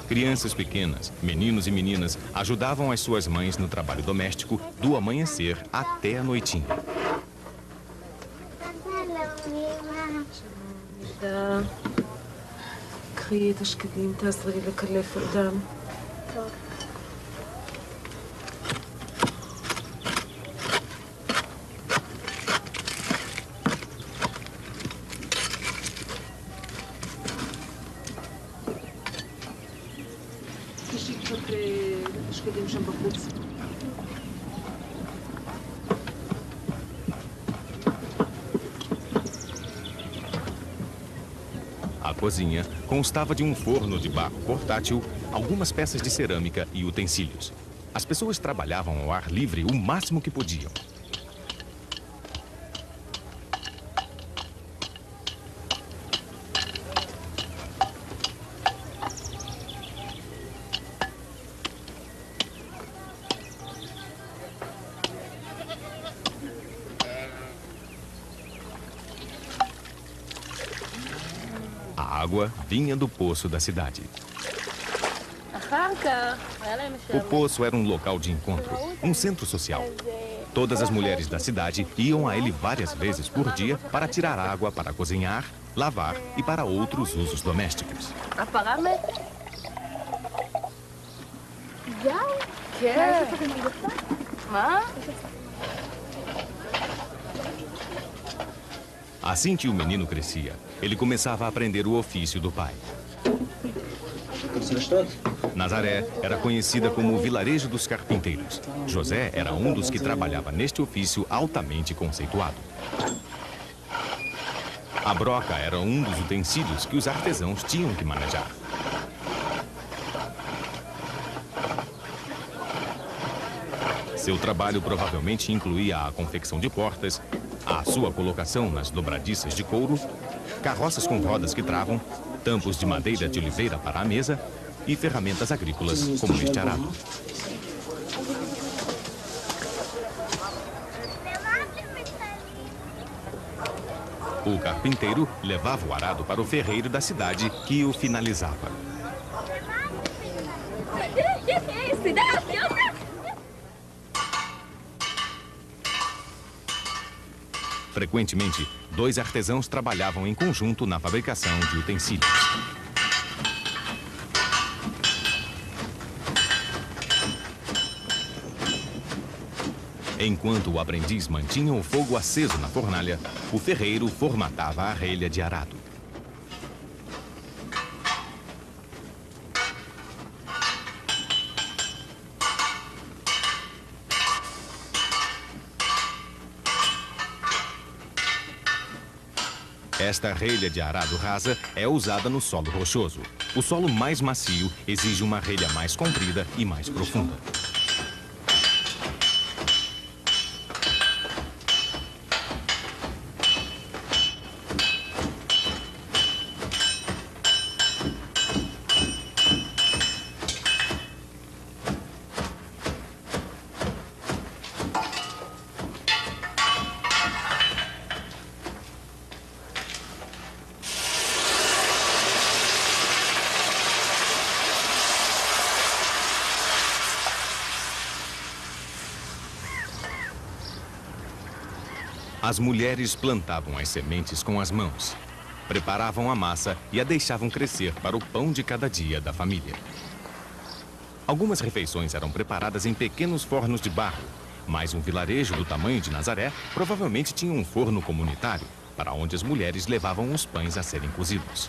Crianças pequenas, meninos e meninas, ajudavam as suas mães no trabalho doméstico do amanhecer até a noitinha. דה, קחי את השקדים, תעזרי לי לקלף אותם. טוב. תשאי קצת השקדים שם בחוץ. A cozinha constava de um forno de barro portátil, algumas peças de cerâmica e utensílios. As pessoas trabalhavam ao ar livre o máximo que podiam. A água vinha do poço da cidade. O poço era um local de encontro, um centro social. Todas as mulheres da cidade iam a ele várias vezes por dia para tirar água para cozinhar, lavar e para outros usos domésticos. Assim que o menino crescia, ele começava a aprender o ofício do pai. Nazaré era conhecida como o vilarejo dos carpinteiros. José era um dos que trabalhava neste ofício altamente conceituado. A broca era um dos utensílios que os artesãos tinham que manejar. Seu trabalho provavelmente incluía a confecção de portas, a sua colocação nas dobradiças de couro, carroças com rodas que travam, tampos de madeira de oliveira para a mesa e ferramentas agrícolas como este arado. O carpinteiro levava o arado para o ferreiro da cidade, que o finalizava. Frequentemente, dois artesãos trabalhavam em conjunto na fabricação de utensílios. Enquanto o aprendiz mantinha o fogo aceso na fornalha, o ferreiro formatava a relha de arado. Esta relha de arado rasa é usada no solo rochoso. O solo mais macio exige uma relha mais comprida e mais profunda. As mulheres plantavam as sementes com as mãos, preparavam a massa e a deixavam crescer para o pão de cada dia da família. Algumas refeições eram preparadas em pequenos fornos de barro, mas um vilarejo do tamanho de Nazaré provavelmente tinha um forno comunitário, para onde as mulheres levavam os pães a serem cozidos.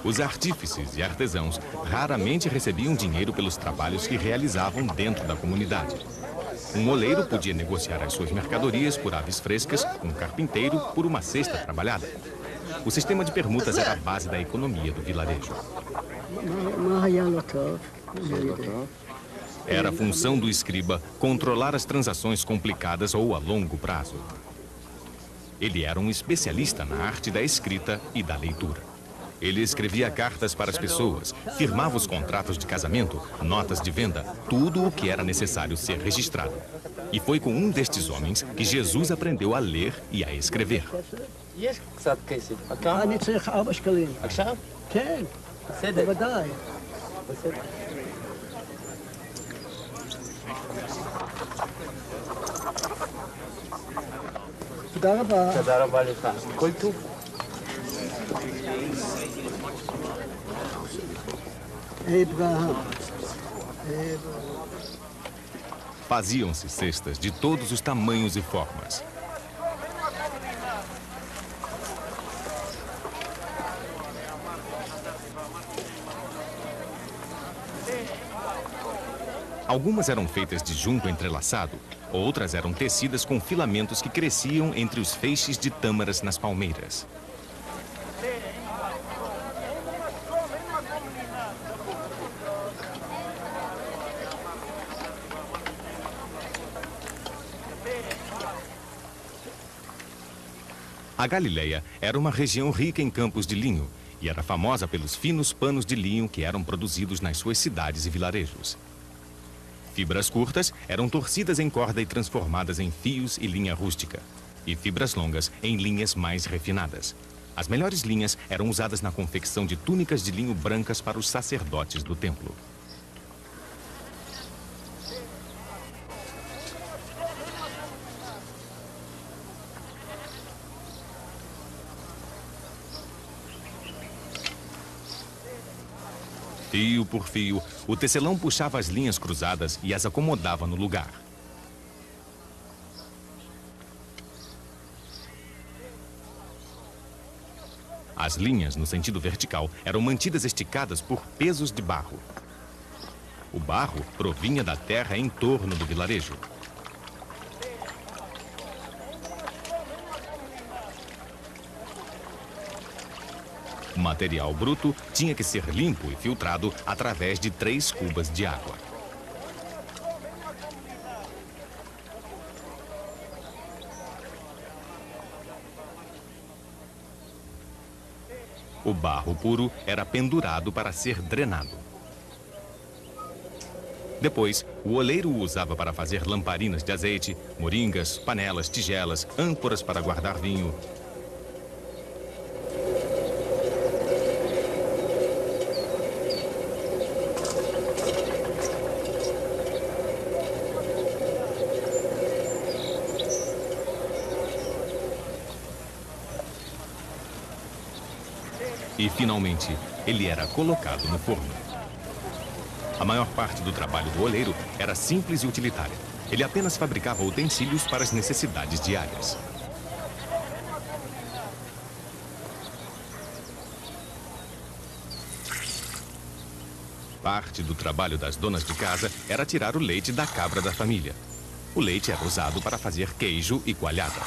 Os artífices e artesãos raramente recebiam dinheiro pelos trabalhos que realizavam dentro da comunidade. Um oleiro podia negociar as suas mercadorias por aves frescas, um carpinteiro por uma cesta trabalhada. O sistema de permutas era a base da economia do vilarejo. Era a função do escriba controlar as transações complicadas ou a longo prazo. Ele era um especialista na arte da escrita e da leitura. Ele escrevia cartas para as pessoas, firmava os contratos de casamento, notas de venda, tudo o que era necessário ser registrado. E foi com um destes homens que Jesus aprendeu a ler e a escrever. יש קצת כסף. אני צריך 4 שקלים. עכשיו? כן, בסדר. בוודאי. בסדר. תודה רבה. תודה רבה לך. כל טוב. אברהם. Faziam-se cestas de todos os tamanhos e formas. Algumas eram feitas de junco entrelaçado, outras eram tecidas com filamentos que cresciam entre os feixes de tâmaras nas palmeiras. A Galileia era uma região rica em campos de linho e era famosa pelos finos panos de linho que eram produzidos nas suas cidades e vilarejos. Fibras curtas eram torcidas em corda e transformadas em fios e linha rústica, e fibras longas em linhas mais refinadas. As melhores linhas eram usadas na confecção de túnicas de linho brancas para os sacerdotes do templo. Fio por fio, o tecelão puxava as linhas cruzadas e as acomodava no lugar. As linhas, no sentido vertical, eram mantidas esticadas por pesos de barro. O barro provinha da terra em torno do vilarejo. O material bruto tinha que ser limpo e filtrado através de 3 cubas de água. O barro puro era pendurado para ser drenado. Depois, o oleiro o usava para fazer lamparinas de azeite, moringas, panelas, tigelas, ânforas para guardar vinho. E, finalmente, ele era colocado no forno. A maior parte do trabalho do oleiro era simples e utilitária. Ele apenas fabricava utensílios para as necessidades diárias. Parte do trabalho das donas de casa era tirar o leite da cabra da família. O leite era usado para fazer queijo e coalhada.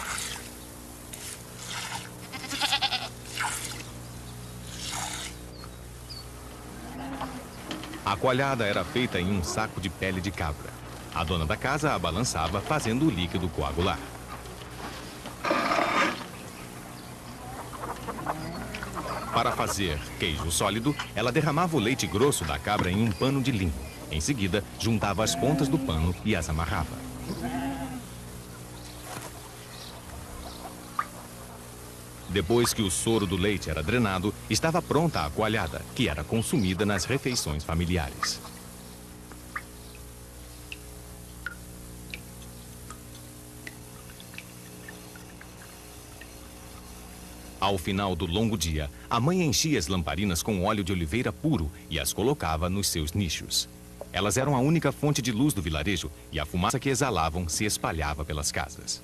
A coalhada era feita em um saco de pele de cabra. A dona da casa a balançava, fazendo o líquido coagular. Para fazer queijo sólido, ela derramava o leite grosso da cabra em um pano de linho. Em seguida, juntava as pontas do pano e as amarrava. Depois que o soro do leite era drenado, estava pronta a coalhada, que era consumida nas refeições familiares. Ao final do longo dia, a mãe enchia as lamparinas com óleo de oliveira puro e as colocava nos seus nichos. Elas eram a única fonte de luz do vilarejo e a fumaça que exalavam se espalhava pelas casas.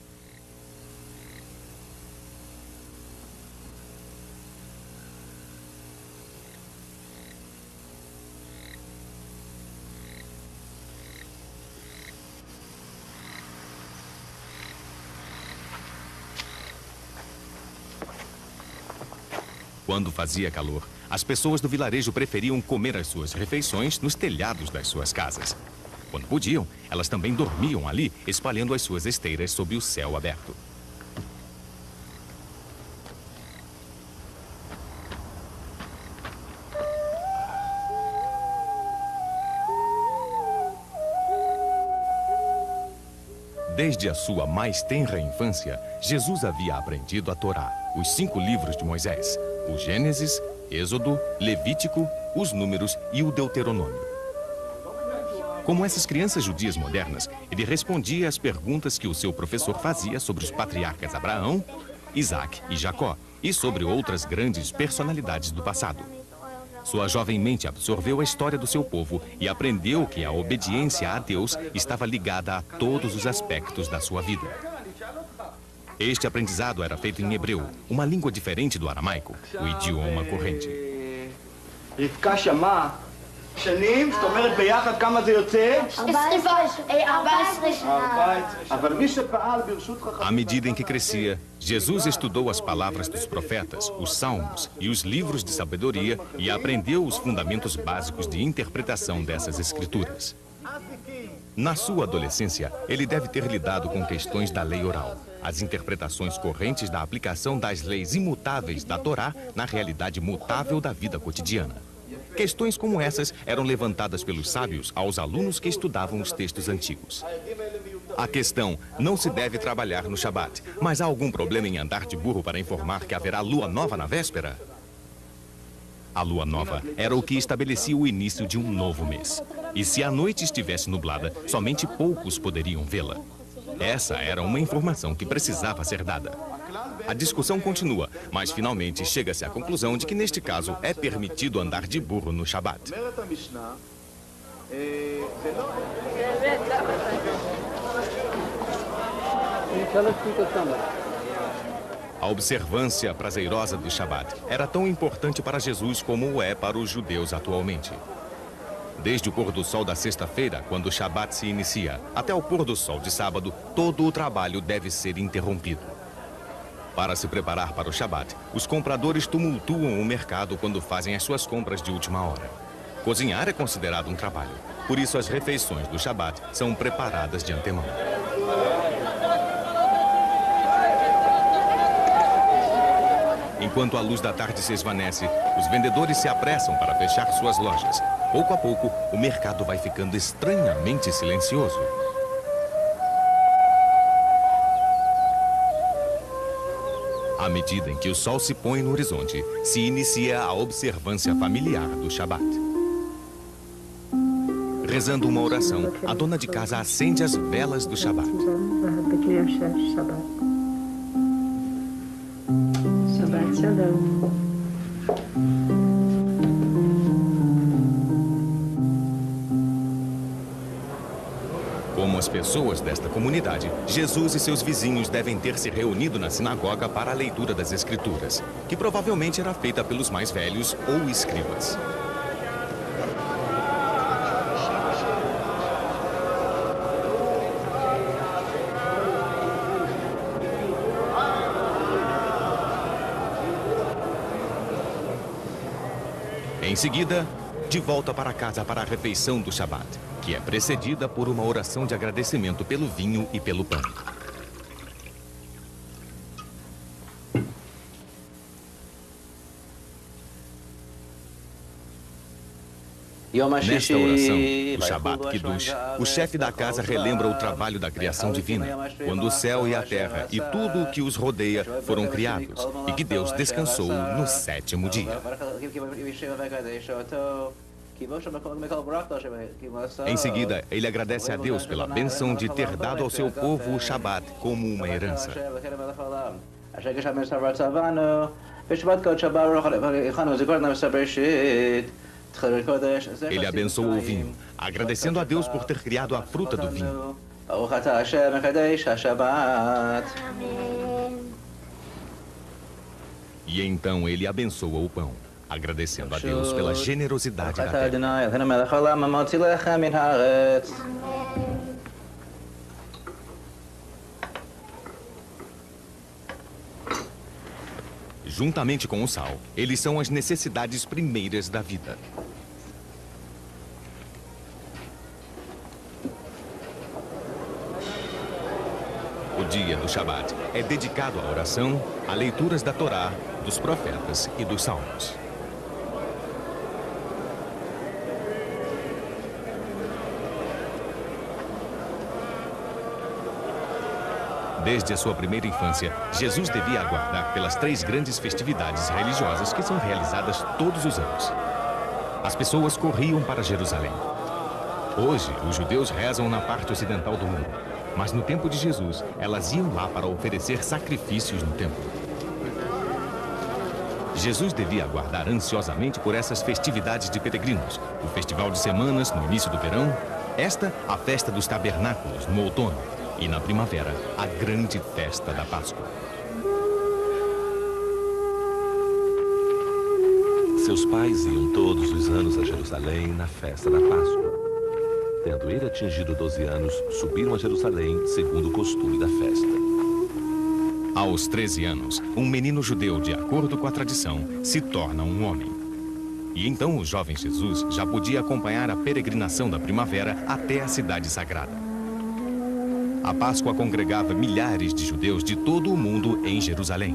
Quando fazia calor, as pessoas do vilarejo preferiam comer as suas refeições nos telhados das suas casas. Quando podiam, elas também dormiam ali, espalhando as suas esteiras sob o céu aberto. Desde a sua mais tenra infância, Jesus havia aprendido a Torá, os 5 livros de Moisés, o Gênesis, Êxodo, Levítico, os Números e o Deuteronômio. Como essas crianças judias modernas, ele respondia às perguntas que o seu professor fazia sobre os patriarcas Abraão, Isaac e Jacó, e sobre outras grandes personalidades do passado. Sua jovem mente absorveu a história do seu povo e aprendeu que a obediência a Deus estava ligada a todos os aspectos da sua vida. Este aprendizado era feito em hebreu, uma língua diferente do aramaico, o idioma corrente. רבקה שמעה שנים, זאת אומרת ביחד כמה זה יוצא? 14 שנה. אבל מי שפעל ברשות חכמים... À medida em que crescia, Jesus estudou as palavras dos profetas, os salmos e os livros de sabedoria e aprendeu os fundamentos básicos de interpretação dessas escrituras. Na sua adolescência, ele deve ter lidado com questões da lei oral, as interpretações correntes da aplicação das leis imutáveis da Torá na realidade mutável da vida cotidiana. Questões como essas eram levantadas pelos sábios aos alunos que estudavam os textos antigos. A questão: não se deve trabalhar no Shabat, mas há algum problema em andar de burro para informar que haverá lua nova na véspera? A lua nova era o que estabelecia o início de um novo mês. E se a noite estivesse nublada, somente poucos poderiam vê-la. Essa era uma informação que precisava ser dada. A discussão continua, mas finalmente chega-se à conclusão de que neste caso é permitido andar de burro no Shabat. A observância prazerosa do Shabat era tão importante para Jesus como o é para os judeus atualmente. Desde o pôr do sol da sexta-feira, quando o Shabat se inicia, até o pôr do sol de sábado, todo o trabalho deve ser interrompido. Para se preparar para o Shabat, os compradores tumultuam o mercado quando fazem as suas compras de última hora. Cozinhar é considerado um trabalho, por isso as refeições do Shabat são preparadas de antemão. Enquanto a luz da tarde se esvanece, os vendedores se apressam para fechar suas lojas. Pouco a pouco, o mercado vai ficando estranhamente silencioso. À medida em que o sol se põe no horizonte, se inicia a observância familiar do Shabat. Rezando uma oração, a dona de casa acende as velas do Shabat. Shabbat Shalom. Como as pessoas desta comunidade, Jesus e seus vizinhos devem ter se reunido na sinagoga para a leitura das Escrituras, que provavelmente era feita pelos mais velhos ou escribas. Em seguida, de volta para casa para a refeição do Shabat, que é precedida por uma oração de agradecimento pelo vinho e pelo pão. Nesta oração, o Shabbat Kiddush, o chefe da casa relembra o trabalho da criação divina, quando o céu e a terra e tudo o que os rodeia foram criados, e que Deus descansou no 7º dia. Em seguida, ele agradece a Deus pela bênção de ter dado ao seu povo o Shabat como uma herança. Ele abençoou o vinho, agradecendo a Deus por ter criado a fruta do vinho. E então ele abençoa o pão, agradecendo a Deus pela generosidade da terra. Juntamente com o sal, eles são as necessidades primeiras da vida. O dia do Shabat é dedicado à oração, a leituras da Torá, dos profetas e dos salmos. Desde a sua primeira infância, Jesus devia aguardar pelas 3 grandes festividades religiosas que são realizadas todos os anos. As pessoas corriam para Jerusalém. Hoje, os judeus rezam na parte ocidental do mundo, mas no tempo de Jesus, elas iam lá para oferecer sacrifícios no templo. Jesus devia aguardar ansiosamente por essas festividades de peregrinos, o Festival de Semanas no início do verão, esta, a Festa dos Tabernáculos no outono, e na primavera, a grande festa da Páscoa. Seus pais iam todos os anos a Jerusalém na festa da Páscoa. Tendo ele atingido 12 anos, subiram a Jerusalém segundo o costume da festa. Aos 13 anos, um menino judeu, de acordo com a tradição, se torna um homem. E então o jovem Jesus já podia acompanhar a peregrinação da primavera até a cidade sagrada. A Páscoa congregava milhares de judeus de todo o mundo em Jerusalém.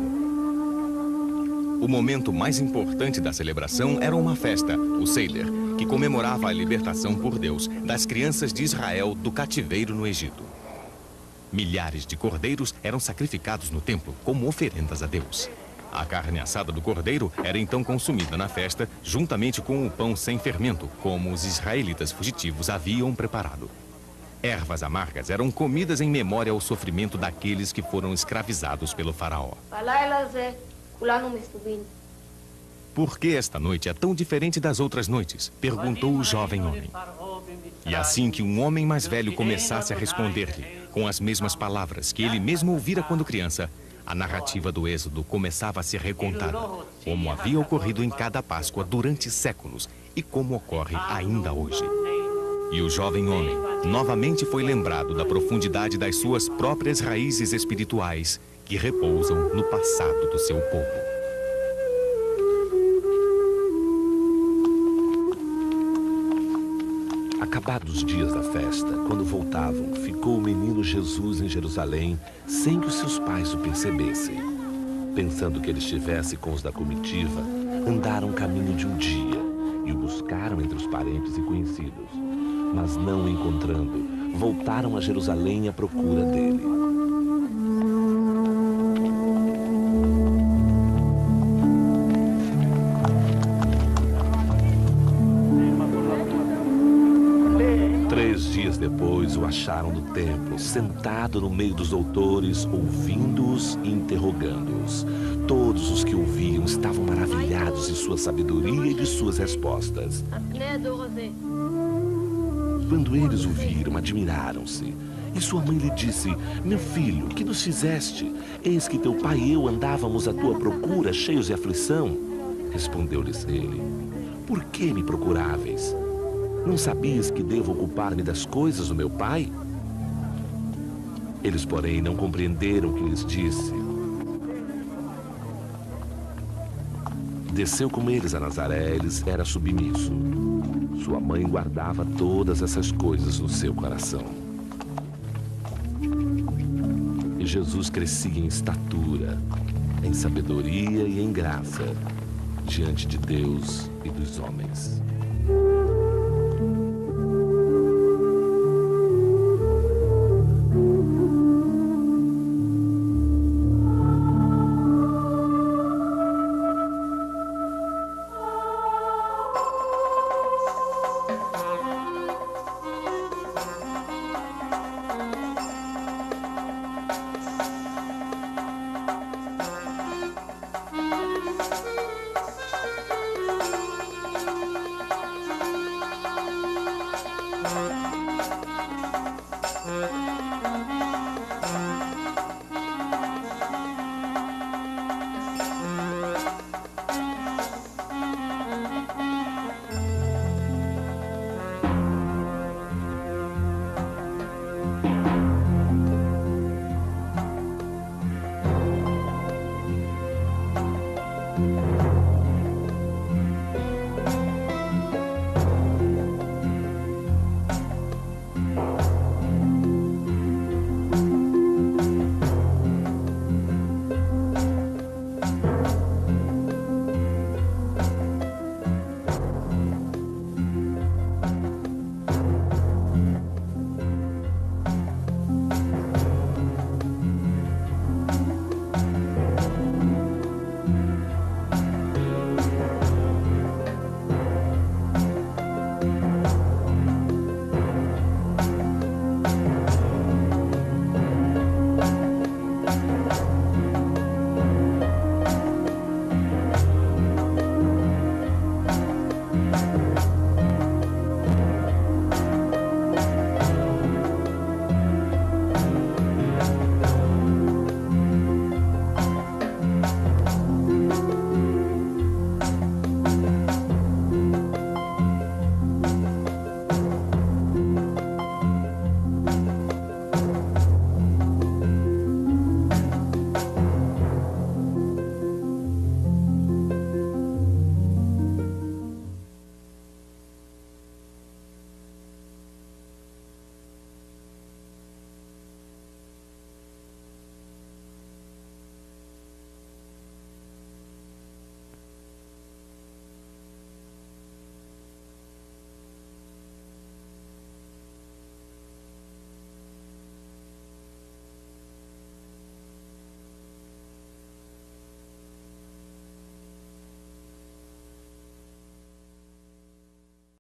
O momento mais importante da celebração era uma festa, o Seder, que comemorava a libertação por Deus das crianças de Israel do cativeiro no Egito. Milhares de cordeiros eram sacrificados no templo como oferendas a Deus. A carne assada do cordeiro era então consumida na festa, juntamente com o pão sem fermento, como os israelitas fugitivos haviam preparado. Ervas amargas eram comidas em memória ao sofrimento daqueles que foram escravizados pelo faraó. Por que esta noite é tão diferente das outras noites? Perguntou o jovem homem. E assim que um homem mais velho começasse a responder-lhe, com as mesmas palavras que ele mesmo ouvira quando criança, a narrativa do Êxodo começava a ser recontada, como havia ocorrido em cada Páscoa durante séculos e como ocorre ainda hoje. E o jovem homem novamente foi lembrado da profundidade das suas próprias raízes espirituais que repousam no passado do seu povo. Acabados os dias da festa, quando voltavam, ficou o menino Jesus em Jerusalém sem que os seus pais o percebessem. Pensando que ele estivesse com os da comitiva, andaram caminho de um dia e o buscaram entre os parentes e conhecidos. Mas não o encontrando, voltaram a Jerusalém à procura dele. Depois o acharam no templo, sentado no meio dos doutores, ouvindo-os e interrogando-os. Todos os que ouviam estavam maravilhados de sua sabedoria e de suas respostas. Quando eles o viram, admiraram-se. E sua mãe lhe disse: meu filho, que nos fizeste? Eis que teu pai e eu andávamos à tua procura, cheios de aflição. Respondeu-lhes ele: por que me procuráveis? Não sabias que devo ocupar-me das coisas do meu pai? Eles, porém, não compreenderam o que lhes disse. Desceu com eles a Nazaré, eles era submisso. Sua mãe guardava todas essas coisas no seu coração. E Jesus crescia em estatura, em sabedoria e em graça, diante de Deus e dos homens.